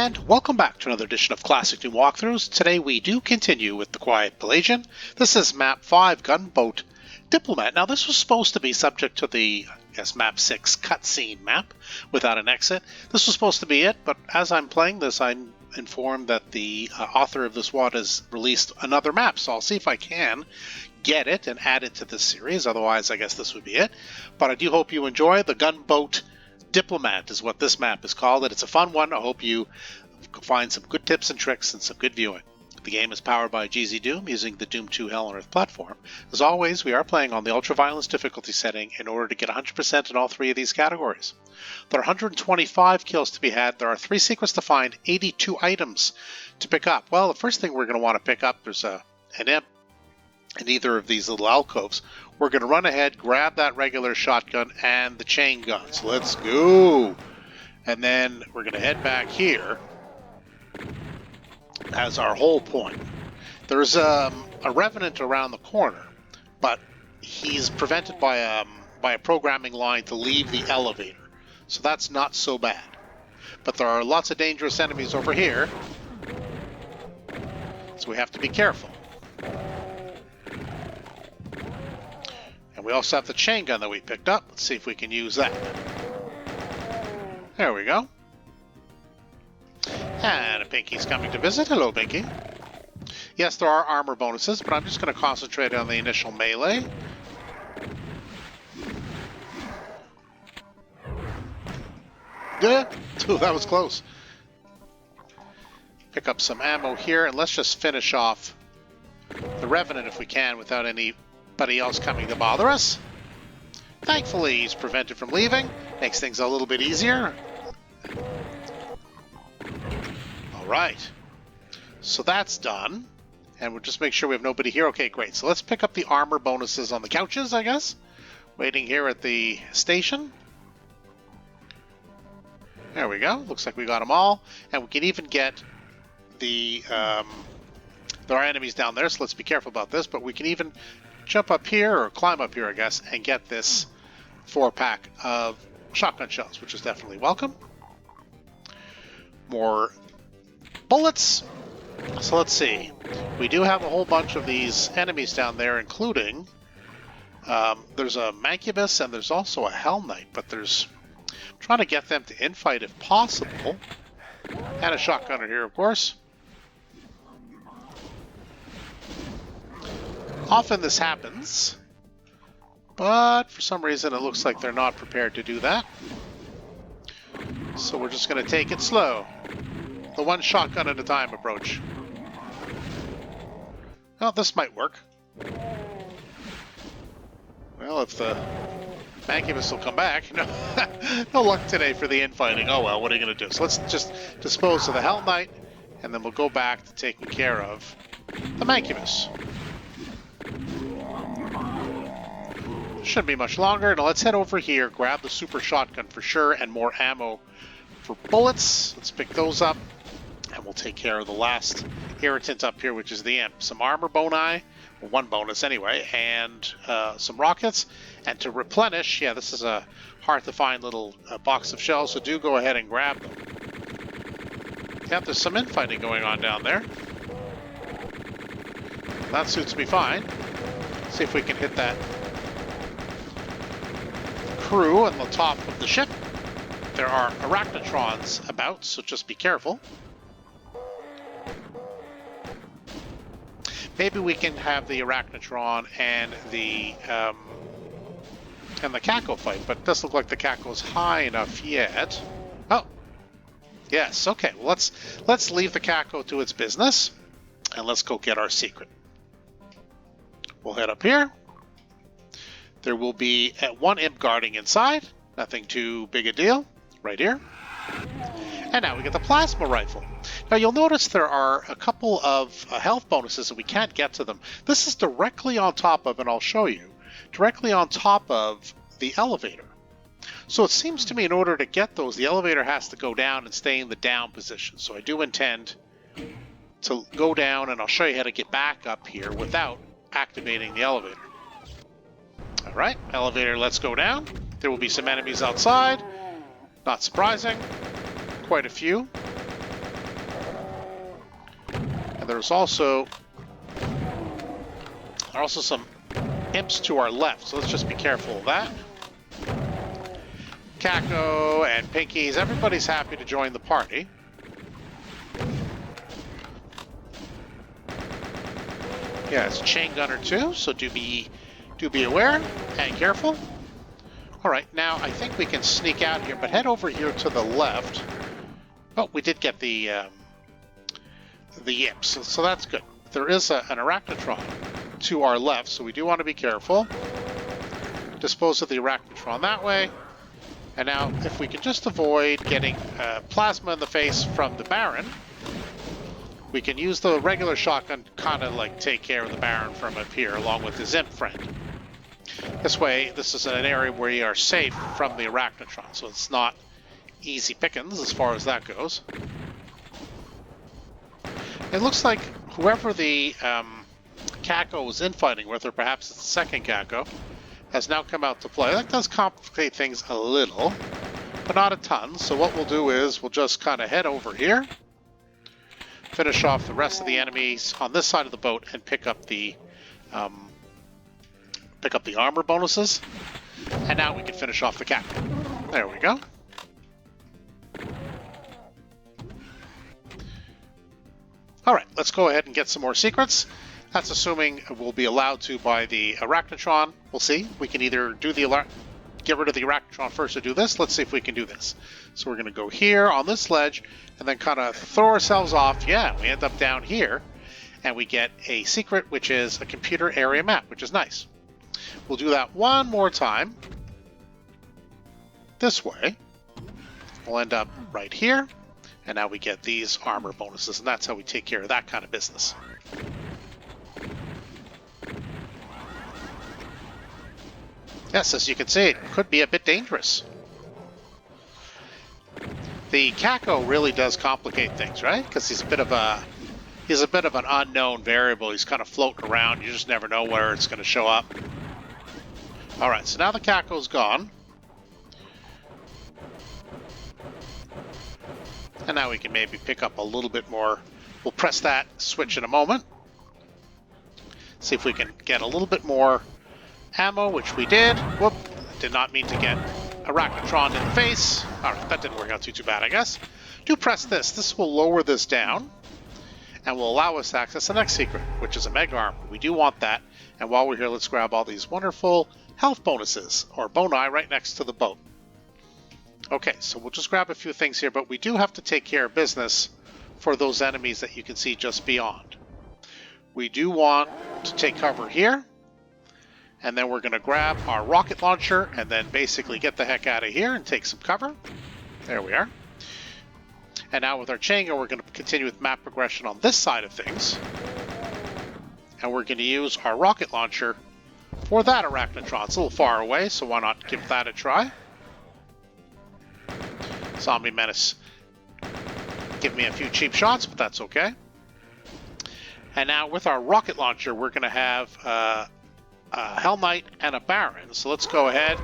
And welcome back to another edition of Classic Doom Walkthroughs. Today we do continue with the Quiet Pelagian. This is Map 5, Gunboat Diplomat. Now this was supposed to be subject to the, Map 6 cutscene map without an exit. This was supposed to be it, but as I'm playing this, I'm informed that the author of this WAD has released another map, so I'll see if I can get it and add it to this series. Otherwise, I guess this would be it. But I do hope you enjoy. The Gunboat Diplomat is what this map is called, and it's a fun one. I hope you find some good tips and tricks and some good viewing. The game is powered by GZDoom using the Doom 2 Hell on Earth platform. As always, we are playing on the ultra-violence difficulty setting in order to get 100% in all three of these categories. There are 125 kills to be had. There are 3 secrets to find, 82 items to pick up. Well, the first thing we're going to want to pick up, there's an imp in either of these little alcoves. We're going to run ahead, grab that regular shotgun and the chain gun. So let's go. And then we're going to head back here as our whole point. There's a revenant around the corner, but he's prevented by a programming line to leave the elevator. So that's not so bad. But there are lots of dangerous enemies over here, so we have to be careful. And we also have the chain gun that we picked up. Let's see if we can use that. There we go. And a Pinky's coming to visit. Hello, Pinky. Yes, there are armor bonuses, but I'm just going to concentrate on the initial melee. Yeah, ooh, that was close. Pick up some ammo here, and let's just finish off the Revenant if we can without anybody else coming to bother us. Thankfully, he's prevented from leaving. Makes things a little bit easier. Alright. So that's done. And we'll just make sure we have nobody here. Okay, great. So let's pick up the armor bonuses on the couches, I guess. Waiting here at the station. There we go. Looks like we got them all. And we can even get the... there are enemies down there, so let's be careful about this. But we can even jump up here, or climb up here, I guess, and get this 4-pack of shotgun shells, which is definitely welcome. More bullets. So let's see. We do have a whole bunch of these enemies down there, including... there's a Mancubus and there's also a Hell Knight, but there's... I'm trying to get them to infight if possible. And a shotgunner here, of course. Often this happens, but for some reason it looks like they're not prepared to do that. So we're just going to take it slow. The one shotgun at a time approach. Well, this might work. Well, if the Mancubus will come back. No luck today for the infighting. Oh well, what are you going to do? So let's just dispose of the Hell Knight, and then we'll go back to taking care of the Mancubus. Shouldn't be much longer. Now let's head over here, grab the super shotgun for sure, and more ammo for bullets. Let's pick those up, and we'll take care of the last irritant up here, which is the imp. Some armor boni, well, 1 bonus anyway, and some rockets. And to replenish, yeah, this is a hard-to-find little box of shells, so do go ahead and grab them. Yeah, there's some infighting going on down there. That suits me fine. See if we can hit that crew on the top of the ship. There are arachnotrons about, so just be careful. Maybe we can have the arachnotron and the Caco fight, but it doesn't look like the Caco's high enough yet. Oh, yes. Okay. Well, let's leave the Caco to its business, and let's go get our secret. We'll head up here. There will be 1 imp guarding inside. Nothing too big a deal. Right here. And now we get the plasma rifle. Now you'll notice there are a couple of health bonuses and we can't get to them. This is directly on top of, and I'll show you, directly on top of the elevator. So it seems to me in order to get those, the elevator has to go down and stay in the down position. So I do intend to go down, and I'll show you how to get back up here without activating the elevator. Alright, elevator, let's go down. There will be some enemies outside. Not surprising. Quite a few. there's also some imps to our left, so let's just be careful of that. Kako and Pinkies, everybody's happy to join the party. Yeah, it's Chain Gunner too, so do be aware and careful. Alright, now I think we can sneak out here, but head over here to the left. Oh, we did get the imps, so that's good. There is an Arachnotron to our left, so we do want to be careful. Dispose of the Arachnotron that way. And now, if we can just avoid getting plasma in the face from the Baron, we can use the regular shotgun to kind of like take care of the Baron from up here, along with his imp friend. This way, this is an area where you are safe from the Arachnotron, so it's not easy pickings as far as that goes. It looks like whoever the Kako was infighting with, or perhaps it's the second Kako, has now come out to play. That does complicate things a little, but not a ton. So what we'll do is we'll just kind of head over here, finish off the rest of the enemies on this side of the boat, and pick up the armor bonuses. And now we can finish off the Kako. There we go. Alright, let's go ahead and get some more secrets. That's assuming we'll be allowed to by the Arachnotron. We'll see. We can either do get rid of the Arachnotron first or do this. Let's see if we can do this. So we're going to go here on this ledge and then kind of throw ourselves off. Yeah, we end up down here and we get a secret, which is a computer area map, which is nice. We'll do that one more time. This way. We'll end up right here. And now we get these armor bonuses, and that's how we take care of that kind of business. Yes, as you can see, it could be a bit dangerous. The Kako really does complicate things, right? Because he's a bit of an unknown variable. He's kind of floating around. You just never know where it's going to show up. All right, so now the Kako's gone. And now we can maybe pick up a little bit more. We'll press that switch in a moment. See if we can get a little bit more ammo, which we did. Whoop, did not mean to get Arachnotron in the face. Alright, that didn't work out too bad, I guess. Do press this. This will lower this down and will allow us to access the next secret, which is a Mega Armor. We do want that. And while we're here, let's grab all these wonderful health bonuses, or boni, right next to the boat. Okay, so we'll just grab a few things here, but we do have to take care of business for those enemies that you can see just beyond. We do want to take cover here, and then we're going to grab our rocket launcher and then basically get the heck out of here and take some cover. There we are. And now with our chain gun, we're going to continue with map progression on this side of things. And we're going to use our rocket launcher for that Arachnotron. It's a little far away, so why not give that a try? Zombie Menace give me a few cheap shots, but that's okay. And now with our rocket launcher, we're going to have a Hell Knight and a Baron. So let's go ahead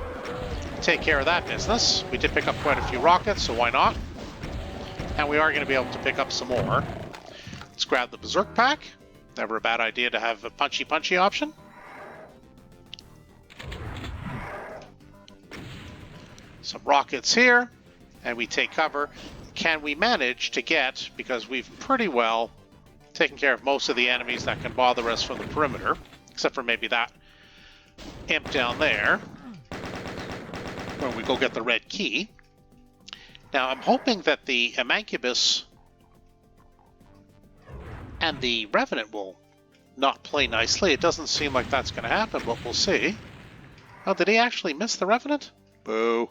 and take care of that business. We did pick up quite a few rockets, so why not? And we are going to be able to pick up some more. Let's grab the Berserk Pack. Never a bad idea to have a punchy option. Some rockets here. And we take cover. Can we manage to get, because we've pretty well taken care of most of the enemies that can bother us from the perimeter, except for maybe that imp down there, when we go get the red key. Now I'm hoping that the Amancubus and the Revenant will not play nicely. It doesn't seem like that's going to happen, but we'll see. Oh, did he actually miss the Revenant? Boo.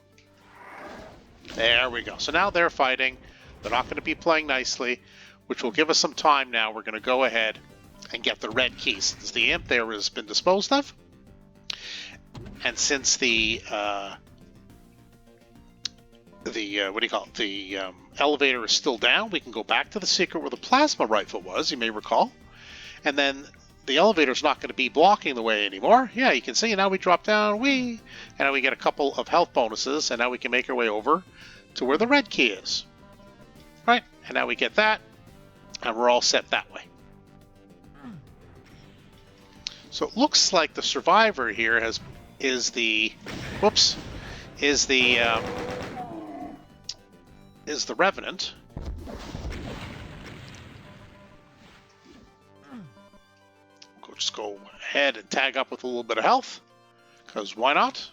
There we go. So now they're fighting. They're not going to be playing nicely, which will give us some time now. We're going to go ahead and get the red key. Since the imp there has been disposed of, and since the elevator is still down, we can go back to the secret where the plasma rifle was, you may recall. And then the elevator's not going to be blocking the way anymore. Yeah, you can see now we drop down, and now we get a couple of health bonuses, and now we can make our way over to where the red key is. Right, and now we get that, and we're all set that way. So it looks like the survivor here is the Revenant. We'll just go ahead and tag up with a little bit of health, because why not?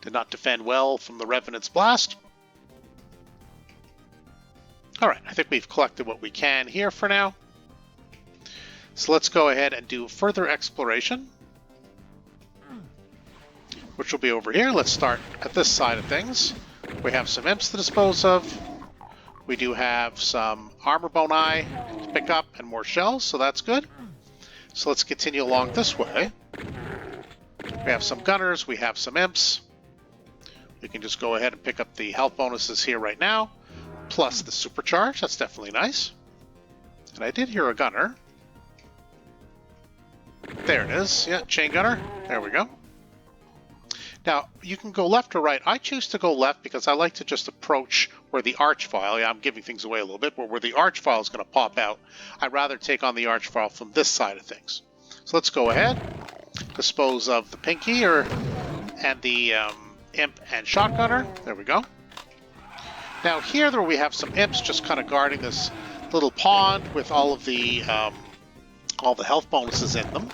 Did not defend well from the Revenant's blast. Alright, I think we've collected what we can here for now. So let's go ahead and do further exploration, which will be over here. Let's start at this side of things. We have some imps to dispose of. We do have some armor boni to pick up and more shells, so that's good. So let's continue along this way. We have some gunners, we have some imps. We can just go ahead and pick up the health bonuses here right now, plus the supercharge. That's definitely nice. And I did hear a gunner. There it is. Yeah, chain gunner. There we go. Now, you can go left or right. I choose to go left because I like to just approach where the archvile, yeah, I'm giving things away a little bit, but where the archvile is going to pop out, I'd rather take on the archvile from this side of things. So let's go ahead, dispose of the pinky and the imp and shotgunner. There we go. Now here we have some imps just kind of guarding this little pond with all the health bonuses in them.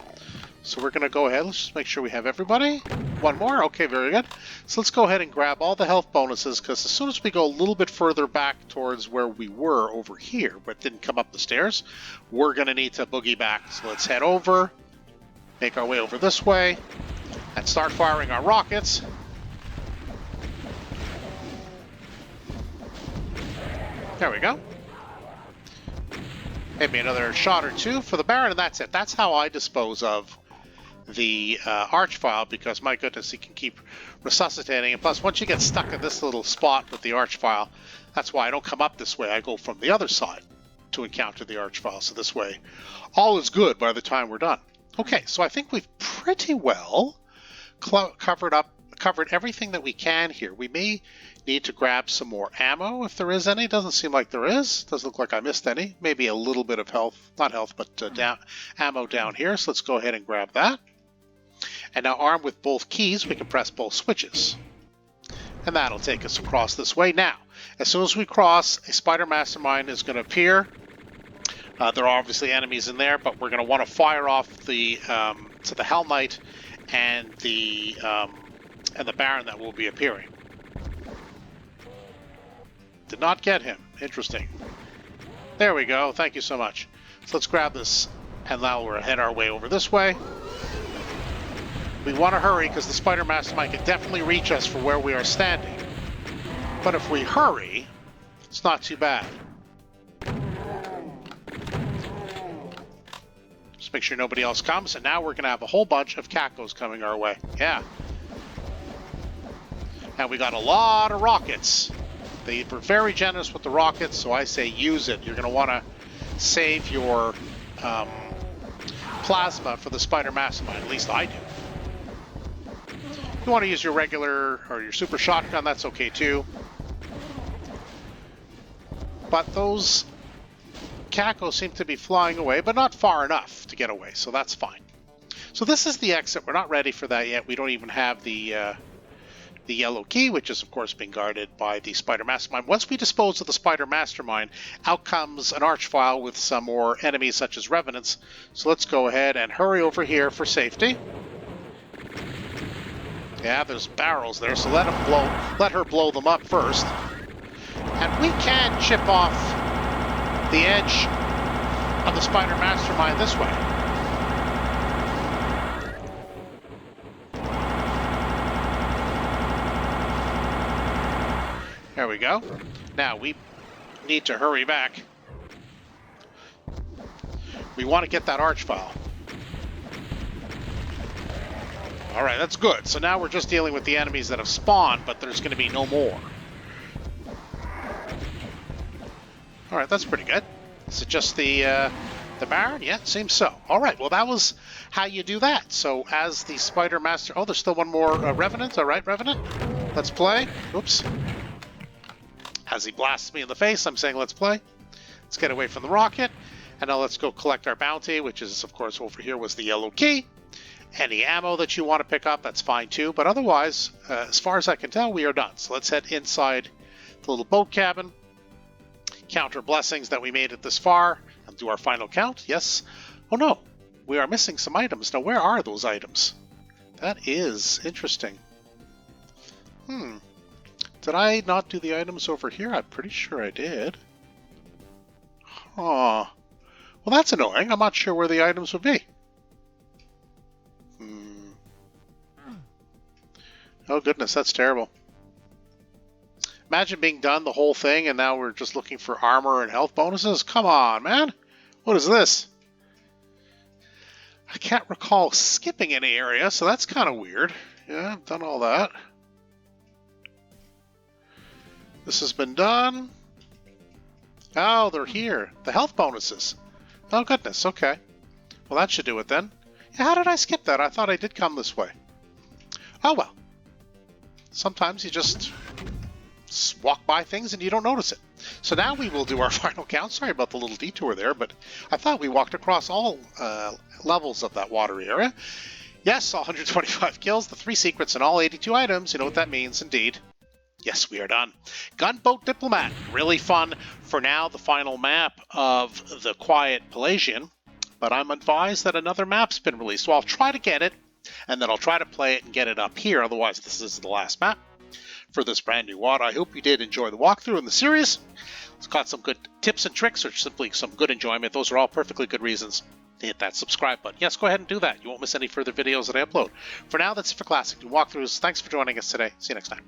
So we're going to go ahead, let's just make sure we have everybody. One more, okay, very good. So let's go ahead and grab all the health bonuses, because as soon as we go a little bit further back towards where we were over here, but didn't come up the stairs, we're going to need to boogie back. So let's head over, make our way over this way, and start firing our rockets. There we go. Maybe another shot or two for the Baron, and that's it. That's how I dispose of the archvile, because my goodness, he can keep resuscitating. And plus, once you get stuck in this little spot with the archvile, that's why I don't come up this way. I go from the other side to encounter the archvile. So this way, all is good by the time we're done. Okay, so I think we've pretty well covered everything that we can here. We may need to grab some more ammo if there is any. Doesn't seem like there is. Doesn't look like I missed any. Maybe a little bit of health, not health, but ammo down here. So let's go ahead and grab that. And now, armed with both keys, we can press both switches. And that'll take us across this way. Now, as soon as we cross, a Spider Mastermind is going to appear. There are obviously enemies in there, but we're going to want to fire off the to the Hell Knight and the Baron that will be appearing. Did not get him. Interesting. There we go. Thank you so much. So let's grab this, and now we'll head our way over this way. We want to hurry because the Spider Mastermind can definitely reach us from where we are standing. But if we hurry, it's not too bad. Just make sure nobody else comes, and now we're going to have a whole bunch of cacos coming our way. Yeah. And we got a lot of rockets. They were very generous with the rockets, so I say use it. You're going to want to save your plasma for the Spider Mastermind. At least I do. If you want to use your regular or your super shotgun, that's okay too. But those cacos seem to be flying away, but not far enough to get away, so that's fine. So this is the exit. We're not ready for that yet. We don't even have the yellow key, which is of course being guarded by the Spider Mastermind. Once we dispose of the Spider Mastermind, out comes an archvile with some more enemies such as Revenants. So let's go ahead and hurry over here for safety. Yeah, there's barrels there, so let her blow them up first. And we can chip off the edge of the Spider Mastermind this way. There we go. Now we need to hurry back. We want to get that archvile. Alright, that's good. So now we're just dealing with the enemies that have spawned, but there's going to be no more. Alright, that's pretty good. Is it just the Baron? Yeah, it seems so. Alright, well that was how you do that. So as the Spider Master... Oh, there's still one more Revenant. Alright, Revenant. Let's play. Oops. As he blasts me in the face, I'm saying let's play. Let's get away from the rocket. And now let's go collect our bounty, which is, of course, over here was the yellow key. Any ammo that you want to pick up, that's fine too. But otherwise, as far as I can tell, we are done. So let's head inside the little boat cabin, count our blessings that we made it this far, and do our final count. Yes. Oh no, we are missing some items. Now, where are those items? That is interesting. Did I not do the items over here? I'm pretty sure I did. Huh. Well, that's annoying. I'm not sure where the items would be. Oh, goodness, that's terrible. Imagine being done the whole thing, and now we're just looking for armor and health bonuses? Come on, man. What is this? I can't recall skipping any area, so that's kind of weird. Yeah, I've done all that. This has been done. Oh, they're here. The health bonuses. Oh, goodness. Okay. Well, that should do it then. Yeah, how did I skip that? I thought I did come this way. Oh, well. Sometimes you just walk by things and you don't notice it. So now we will do our final count. Sorry about the little detour there, but I thought we walked across all levels of that watery area. Yes, 125 kills, the 3 secrets, and all 82 items. You know what that means, indeed. Yes, we are done. Gunboat Diplomat, really fun. For now, the final map of the Quiet Pelagian, but I'm advised that another map's been released, so I'll try to get it, and then I'll try to play it and get it up here. Otherwise, this is the last map for this brand new WAD. I hope you did enjoy the walkthrough in the series. It's got some good tips and tricks, or simply some good enjoyment. Those are all perfectly good reasons to hit that subscribe button. Yes, go ahead and do that. You won't miss any further videos that I upload. For now, that's it for Classic Doom Walkthroughs. Thanks for joining us today. See you next time.